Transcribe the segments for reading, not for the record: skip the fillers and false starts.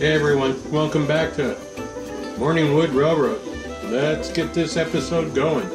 Hey everyone, welcome back to Morningwood Railroad. Let's get this episode going.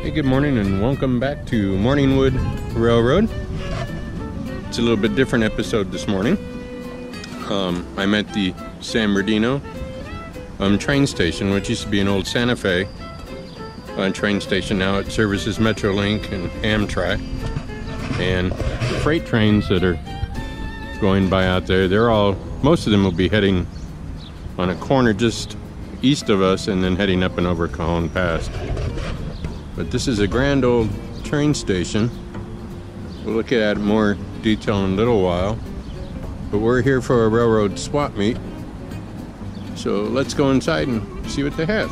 Hey, good morning and welcome back to Morningwood Railroad. It's a little bit different episode this morning. I'm at the San Bernardino train station, which used to be an old Santa Fe train station. Now it services Metrolink and Amtrak. And the freight trains that are going by out there, most of them will be heading on a corner just east of us and then heading up and over Cajon Pass. But this is a grand old train station. We'll look at more detail in a little while. But we're here for a railroad swap meet. So let's go inside and see what they have.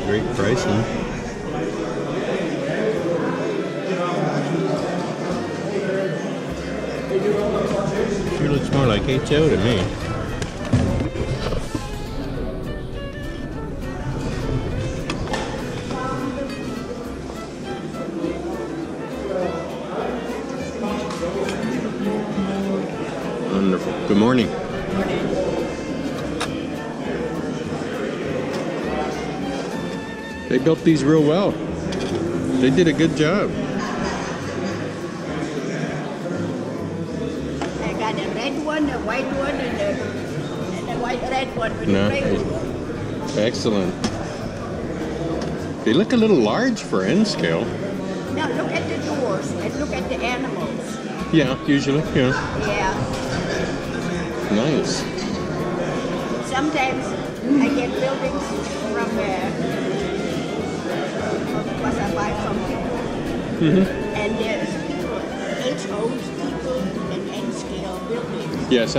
Great pricing. Sure looks more like HO to me. Wonderful. Good morning. They built these real well. They did a good job. I got a red one, a white one, and a red one with a gray one. Excellent. They look a little large for N scale. Now look at the doors and look at the animals. Yeah, usually, yeah. Yeah. Nice. Sometimes I get buildings from because I buy from people. And there's people, HOs, people, and N-scale buildings. Yes,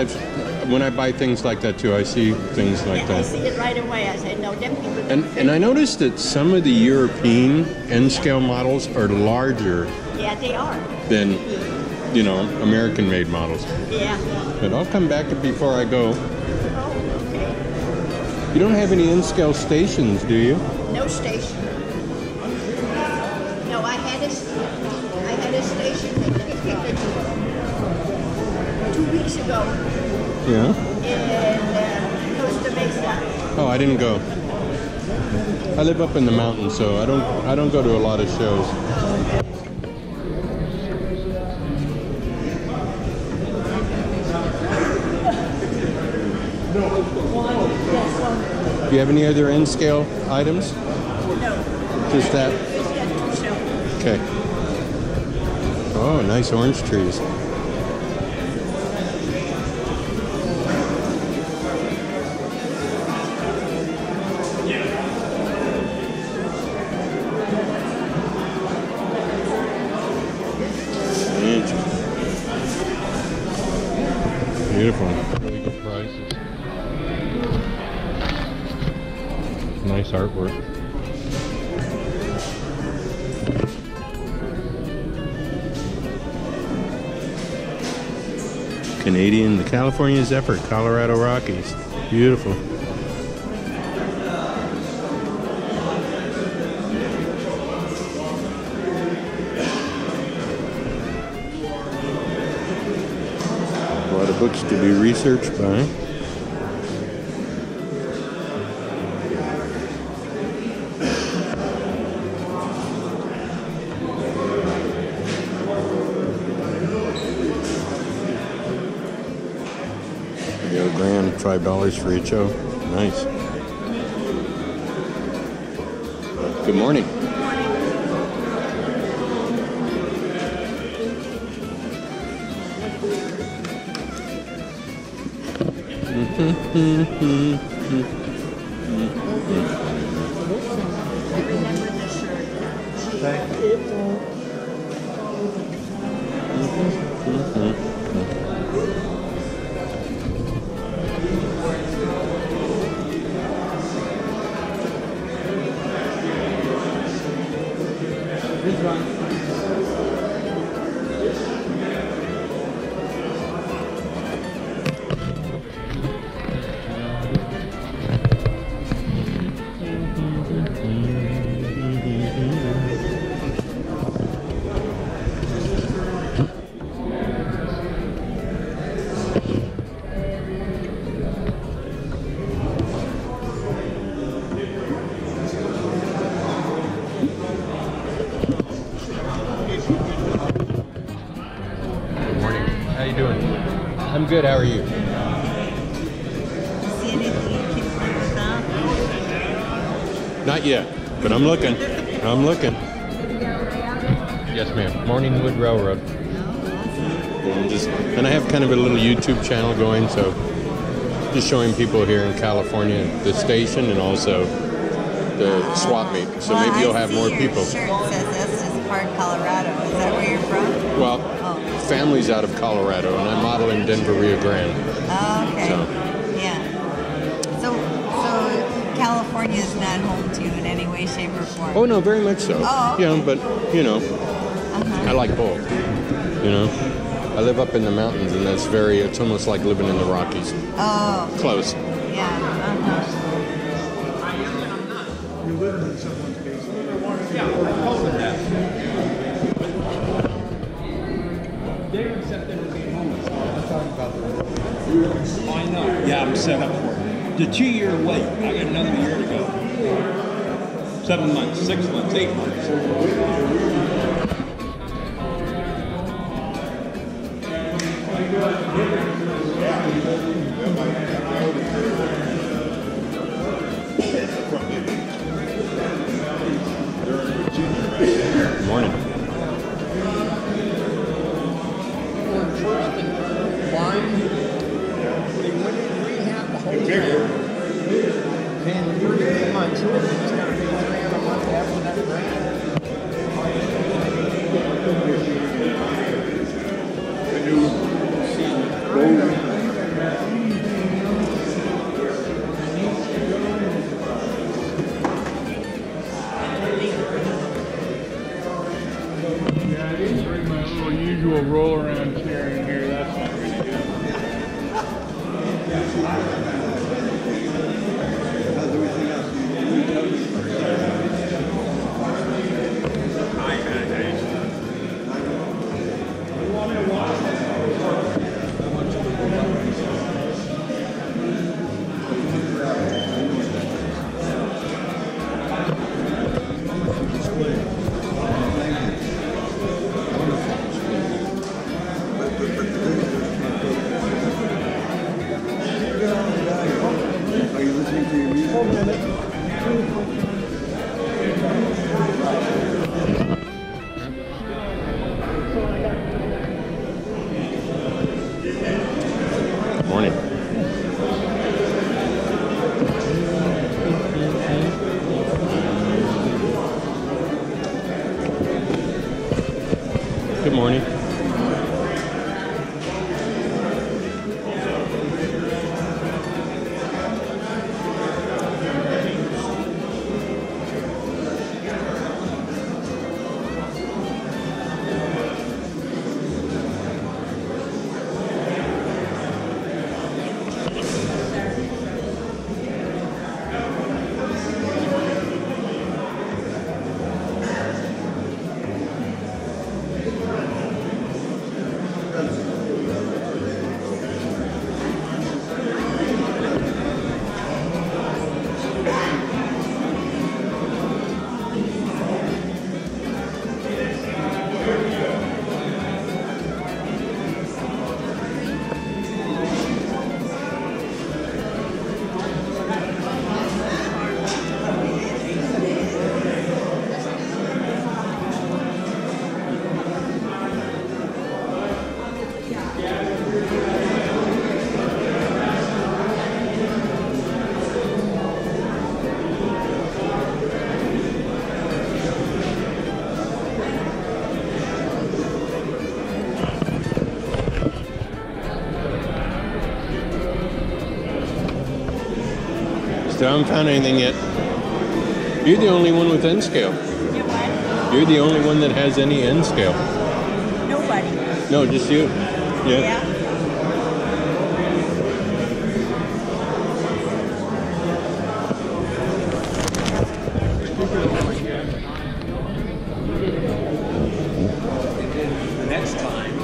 when I buy things like that too, I see things like I that. see it right away. I say, no, them people. And I noticed that some of the European N-scale models are larger Yeah, they are. than, American-made models. Yeah. But I'll come back before I go. Oh, okay. You don't have any N-scale stations, do you? No station. No, I had a station 2 weeks ago Yeah. in Costa Mesa. Oh, I didn't go. I live up in the mountains, so I don't go to a lot of shows. Do you have any other N-scale items? No. Just that? Just that two. Okay. Oh, nice orange trees. Nice artwork. Canadian, the California Zephyr, Colorado Rockies. Beautiful. A lot of books to be researched by. $1 $5 for each show. Nice. Good morning. I'm good, how are you? See anything you can find out? Not yet, but I'm looking. I'm looking. Yes, ma'am. Morningwood Railroad. And I have kind of a little YouTube channel going, so just showing people here in California the station and also the swap meet. So well, maybe you'll have more people. Your shirt says Estes Park, Colorado. Is that where you're from? Well, family's out of Colorado, and I model in Denver, Rio Grande. Oh, okay. So. Yeah. So California is not home to you in any way, shape, or form? Oh, no, very much so. Oh, okay. Yeah, but, you know, I like both, you know. I live up in the mountains, and that's it's almost like living in the Rockies. Oh. Close. Yeah. You live in someone's basement. Yeah, I told them that. They accepted as being homeless. I'm talking about that. I know. Yeah, I'm set up for it. The 2-year wait. I got another year to go. 7 months, 6 months, 8 months. Good morning. Roll around chair in here, that's not going to do. Morning. Good morning. Still haven't found anything yet. You're the only one with N scale. You what? You're the only one that has any N scale. Nobody. No, just you. Yeah. Next time.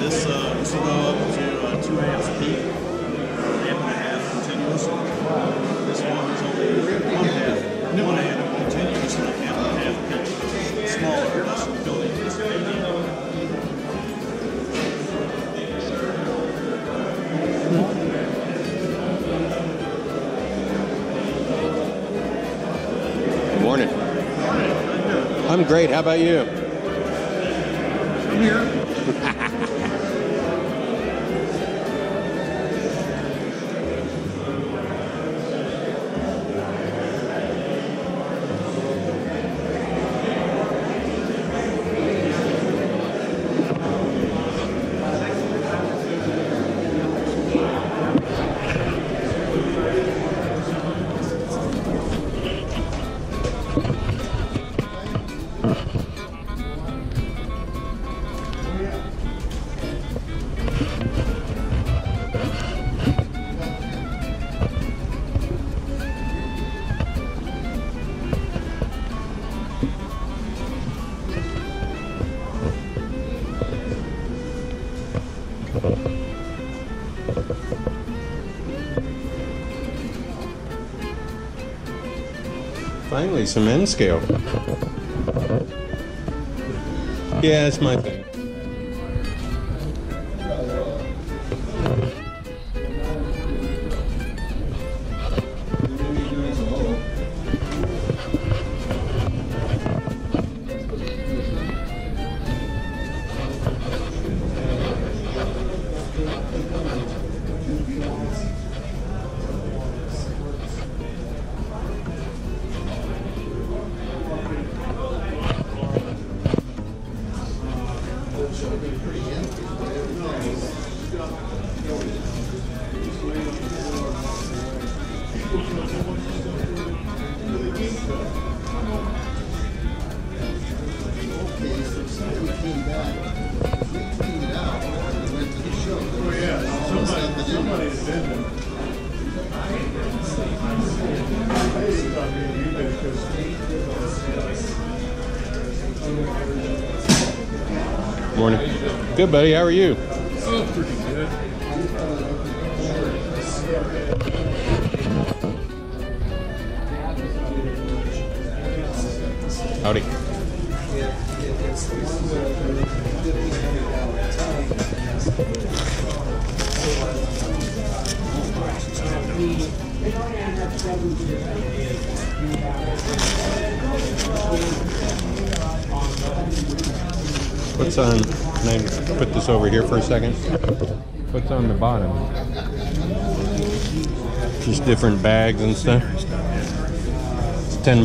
This will go up to 2 amps peak, amp and a half continuous. This one is only 1 amp continuous, and amp and a half peak. Smaller, less building. Good morning. I'm great. How about you? Here. Finally, some N scale. Yeah, it's my thing. Morning. Good, buddy. How are you? Oh, pretty good. Howdy. What's on? Can I put this over here for a second? What's on the bottom? Just different bags and stuff. It's $10. $10.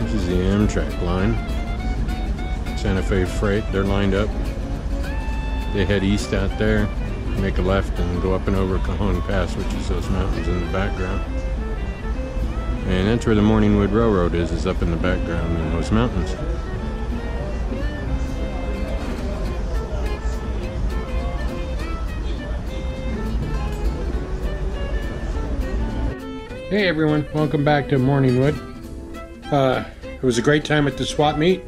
This is the Amtrak line. Santa Fe Freight, they're lined up. They head east out there, make a left and go up and over Cajon Pass, which is those mountains in the background. And that's where the Morningwood Railroad is up in the background in those mountains. Hey everyone, welcome back to Morningwood. It was a great time at the swap meet.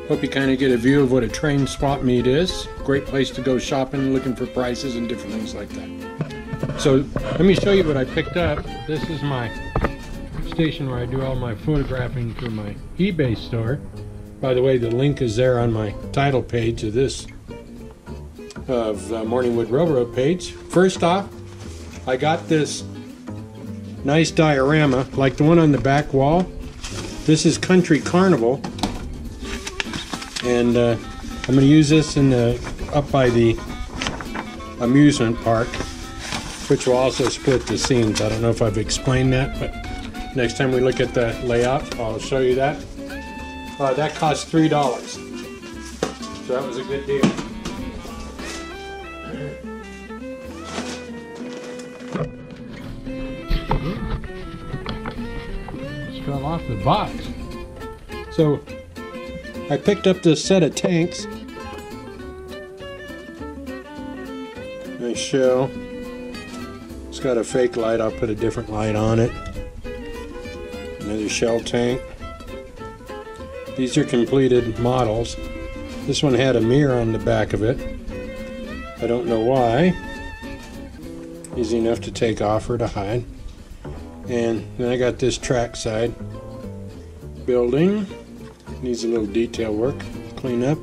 Hope you kind of get a view of what a train swap meet is. Great place to go shopping, looking for prices and different things like that. So let me show you what I picked up. This is my station where I do all my photographing for my eBay store. By the way, the link is there on my title page of this Morningwood Railroad page. First off, I got this nice diorama like the one on the back wall. This is Country Carnival, and I'm going to use this in up by the amusement park, which will also split the scenes. I don't know if I've explained that, but next time we look at the layout, I'll show you that. That cost $3, so that was a good deal. Just fell off the box. So I picked up this set of tanks. Nice shell. It's got a fake light. I'll put a different light on it. Another shell tank. These are completed models. This one had a mirror on the back of it. I don't know why. Easy enough to take off or to hide. And then I got this trackside building. Needs a little detail work, clean up.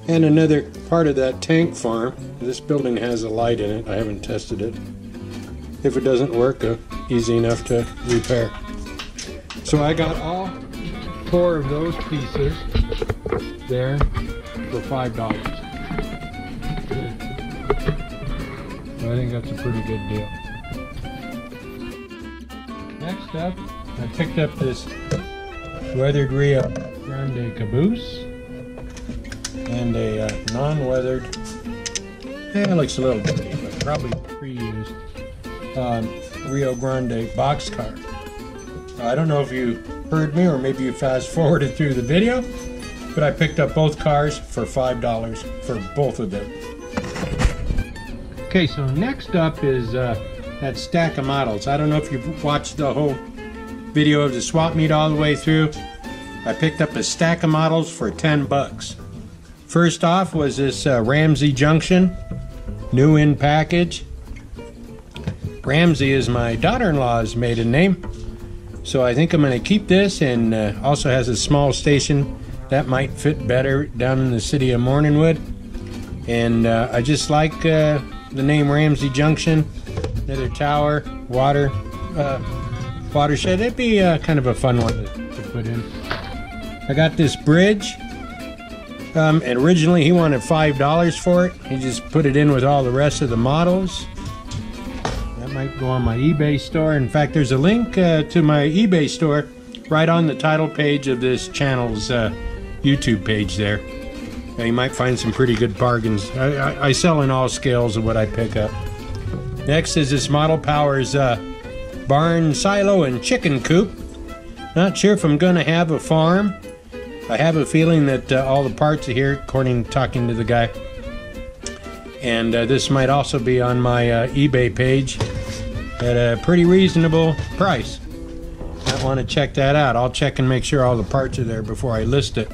And another part of that tank farm. This building has a light in it. I haven't tested it. If it doesn't work, easy enough to repair. So I got all 4 of those pieces there for $5. I think that's a pretty good deal. Next up, I picked up this weathered Rio Grande caboose and a non-weathered, it looks a little dirty, but probably pre-used Rio Grande boxcar. I don't know if you heard me or maybe you fast forwarded through the video, but I picked up both cars for $5 for both of them. Okay, so next up is that stack of models. I don't know if you've watched the whole video of the swap meet all the way through. I picked up a stack of models for 10 bucks. First off was this Ramsey Junction, new in package. Ramsey is my daughter-in-law's maiden name, so I think I'm going to keep this, and also has a small station that might fit better down in the city of Morningwood. And I just like the name Ramsey Junction. Another tower, watershed. It'd be kind of a fun one to put in. I got this bridge, and originally he wanted $5 for it. He just put it in with all the rest of the models. That might go on my eBay store. In fact, there's a link to my eBay store right on the title page of this channel's YouTube page there. You might find some pretty good bargains. I sell in all scales of what I pick up. Next is this Model Powers barn, silo, and chicken coop. Not sure if I'm going to have a farm. I have a feeling that all the parts are here, according to talking to the guy. And this might also be on my eBay page at a pretty reasonable price. I want to check that out. I'll check and make sure all the parts are there before I list it.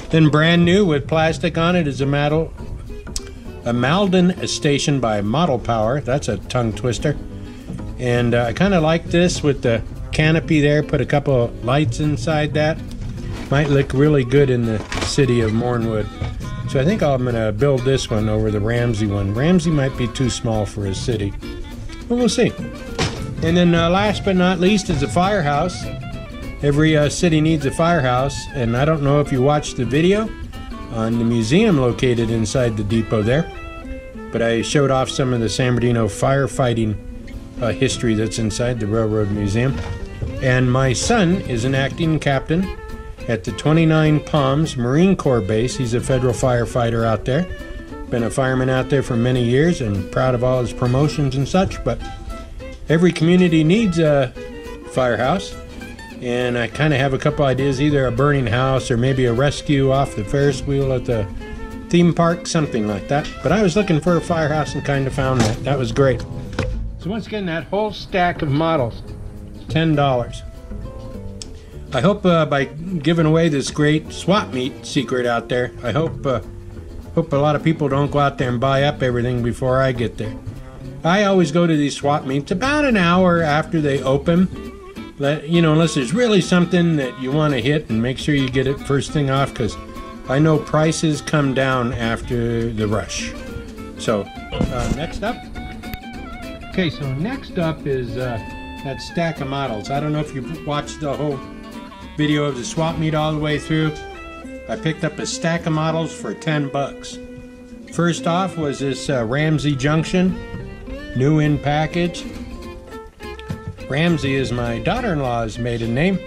Then brand new with plastic on it is a Malden station by Model Power. That's a tongue twister. And I kind of like this with the canopy there. Put a couple of lights inside that. Might look really good in the city of Mornwood. So I think I'm going to build this one over the Ramsey one. Ramsey might be too small for a city, but we'll see. And then last but not least is a firehouse. Every city needs a firehouse, and I don't know if you watched the video on the museum located inside the depot there, but I showed off some of the San Bernardino firefighting history that's inside the Railroad Museum. And my son is an acting captain at the 29 Palms Marine Corps base. He's a federal firefighter out there. Been a fireman out there for many years and proud of all his promotions and such, but every community needs a firehouse. And I kind of have a couple ideas, either a burning house or maybe a rescue off the Ferris wheel at the theme park, something like that. But I was looking for a firehouse and kind of found that. That was great. So once again, that whole stack of models, $10. I hope by giving away this great swap meet secret out there, I hope a lot of people don't go out there and buy up everything before I get there. I always go to these swap meets about an hour after they open. Unless there's really something that you want to hit, and make sure you get it first thing off, because I know prices come down after the rush. So next up, Okay, so next up is that stack of models. I don't know if you've watched the whole video of the swap meet all the way through. I picked up a stack of models for 10 bucks. First off was this Ramsey Junction, new in package. Ramsey is my daughter-in-law's maiden name,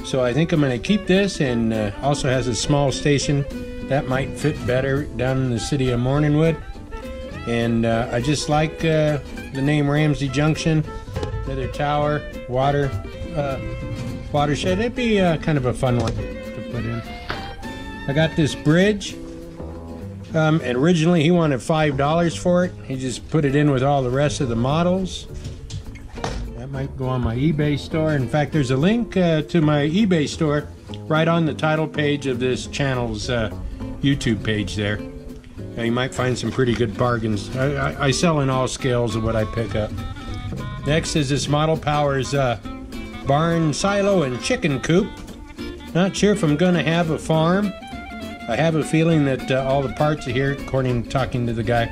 so I think I'm going to keep this, and also has a small station that might fit better down in the city of Morningwood. And I just like the name Ramsey Junction, another tower, watershed. It'd be kind of a fun one to put in. I got this bridge, and originally he wanted $5 for it. He just put it in with all the rest of the models. That might go on my eBay store. In fact, there's a link to my eBay store right on the title page of this channel's YouTube page there. You might find some pretty good bargains. I sell in all scales of what I pick up. Next is this Model Powers barn, silo, and chicken coop. Not sure if I'm going to have a farm. I have a feeling that all the parts are here, according to talking to the guy.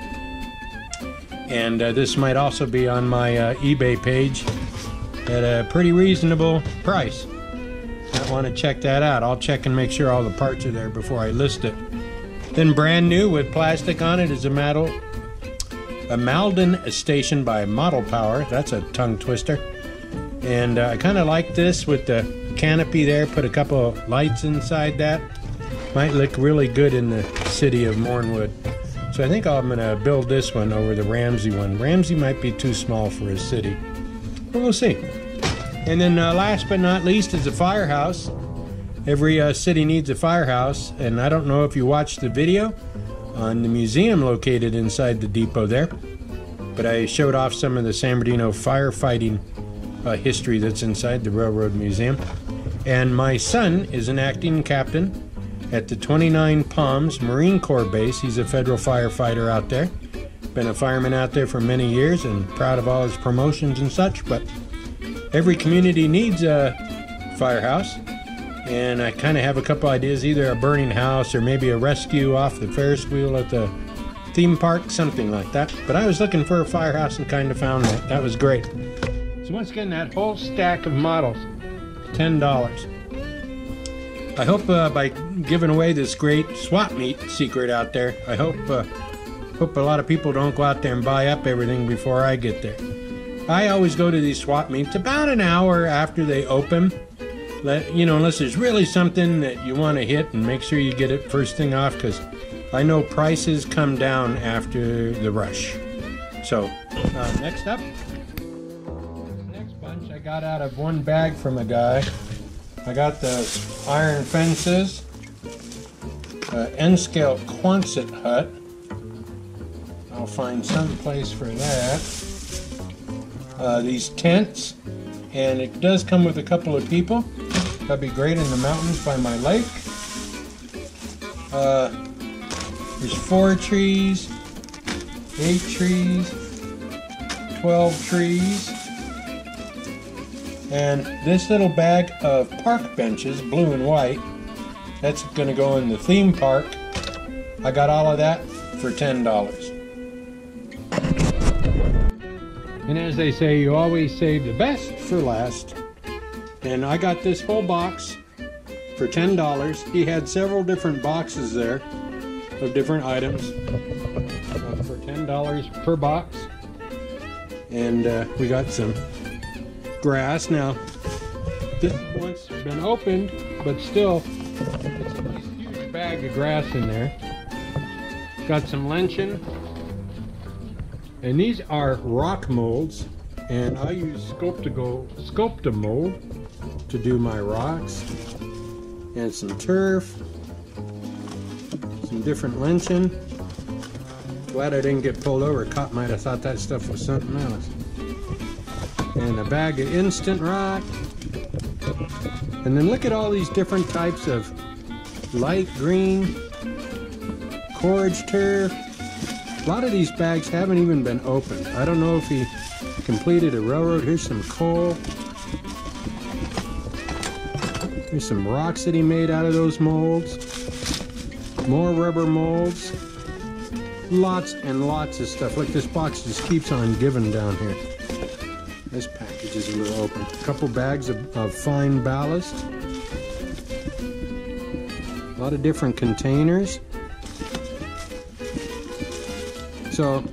And this might also be on my eBay page at a pretty reasonable price. I want to check that out. I'll check and make sure all the parts are there before I list it. Then brand new with plastic on it is a Malden station by Model Power. That's a tongue twister. And I kind of like this with the canopy there. Put a couple of lights inside that. Might look really good in the city of Mornwood. So I think I'm going to build this one over the Ramsey one. Ramsey might be too small for a city, but we'll see. And then last but not least is a firehouse. Every city needs a firehouse, and I don't know if you watched the video on the museum located inside the depot there, but I showed off some of the San Bernardino firefighting history that's inside the Railroad Museum. And my son is an acting captain at the 29 Palms Marine Corps Base. He's a federal firefighter out there. Been a fireman out there for many years and proud of all his promotions and such, but every community needs a firehouse. And I kind of have a couple ideas, either a burning house or maybe a rescue off the Ferris wheel at the theme park, something like that. But I was looking for a firehouse and kind of found that. That was great. So once again, that whole stack of models, $10. I hope by giving away this great swap meet secret out there, I hope a lot of people don't go out there and buy up everything before I get there. I always go to these swap meets about an hour after they open. Unless there's really something that you want to hit, and make sure you get it first thing off, because I know prices come down after the rush. So, next up, next bunch I got out of one bag from a guy. I got the iron fences, N-scale Quonset hut. I'll find some place for that. These tents, and it does come with a couple of people. That'd be great in the mountains by my lake. There's 4 trees, 8 trees, 12 trees, and this little bag of park benches, blue and white, that's going to go in the theme park. I got all of that for $10. And as they say, you always save the best for last. And I got this whole box for $10. He had several different boxes there of different items for $10 per box. And we got some grass. Now, this one's been opened, but still, it's a nice huge bag of grass in there. Got some lention. And these are rock molds. And I use Sculptamold to do my rocks, and some turf, some different lention. Glad I didn't get pulled over. Cop might have thought that stuff was something else. And a bag of instant rock. And then look at all these different types of light green, forage turf. A lot of these bags haven't even been opened. I don't know if he completed a railroad. Here's some coal. Here's some rocks that he made out of those molds. More rubber molds. lots and lots of stuff. Look, this box just keeps on giving down here. This package is a little open. A couple bags of fine ballast. A lot of different containers. So,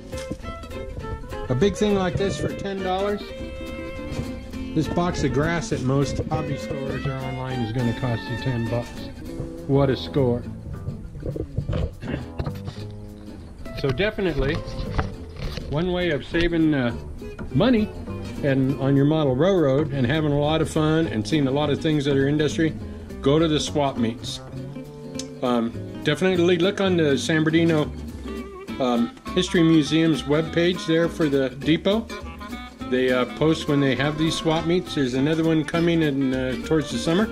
a big thing like this for $10. This box of grass at most hobby stores or online is going to cost you $10. What a score. So definitely, one way of saving money and on your model railroad and having a lot of fun and seeing a lot of things that are industry, go to the swap meets. Definitely look on the San Bernardino History Museum's webpage there for the depot. They post when they have these swap meets. There's another one coming in towards the summer.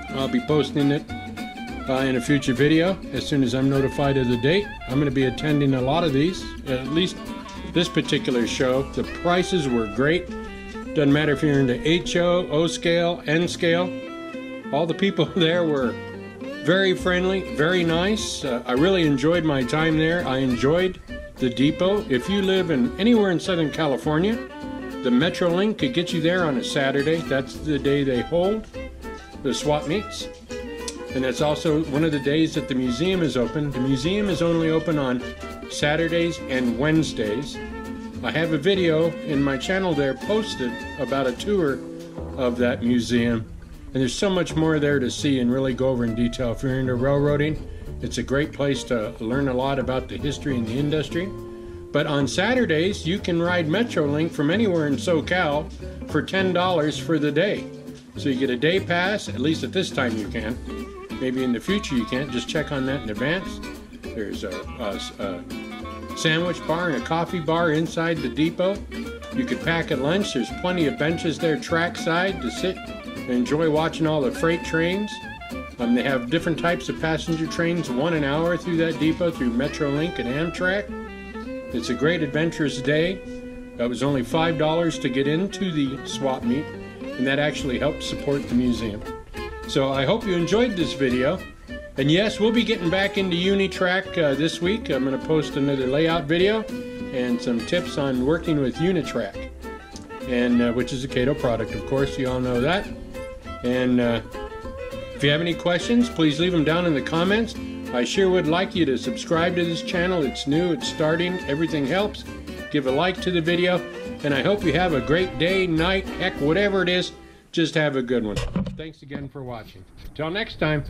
I'll be posting it in a future video as soon as I'm notified of the date. I'm going to be attending a lot of these, at least this particular show. The prices were great. Doesn't matter if you're into HO, O scale, N scale. All the people there were very friendly, very nice. I really enjoyed my time there. I enjoyed the depot. If you live anywhere in Southern California, the Metrolink could get you there on a Saturday. That's the day they hold the swap meets. And that's also one of the days that the museum is open. The museum is only open on Saturdays and Wednesdays. I have a video in my channel there posted about a tour of that museum. And there's so much more there to see and really go over in detail. If you're into railroading, it's a great place to learn a lot about the history and the industry. But on Saturdays, you can ride Metrolink from anywhere in SoCal for $10 for the day. So you get a day pass, at least at this time you can. Maybe in the future you can't, just check on that in advance. There's a sandwich bar and a coffee bar inside the depot. You could pack at lunch. There's plenty of benches there trackside to sit and enjoy watching all the freight trains. They have different types of passenger trains, 1 an hour through that depot, through Metrolink and Amtrak. It's a great adventurous day. It was only $5 to get into the swap meet, and that actually helped support the museum. So I hope you enjoyed this video. And yes, we'll be getting back into Unitrack this week. I'm going to post another layout video and some tips on working with Unitrack, and which is a Cato product, of course. You all know that. And if you have any questions, please leave them down in the comments. I sure would like you to subscribe to this channel. It's new, it's starting, everything helps. Give a like to the video, and I hope you have a great day, night, heck, whatever it is. Just have a good one. Thanks again for watching. Till next time.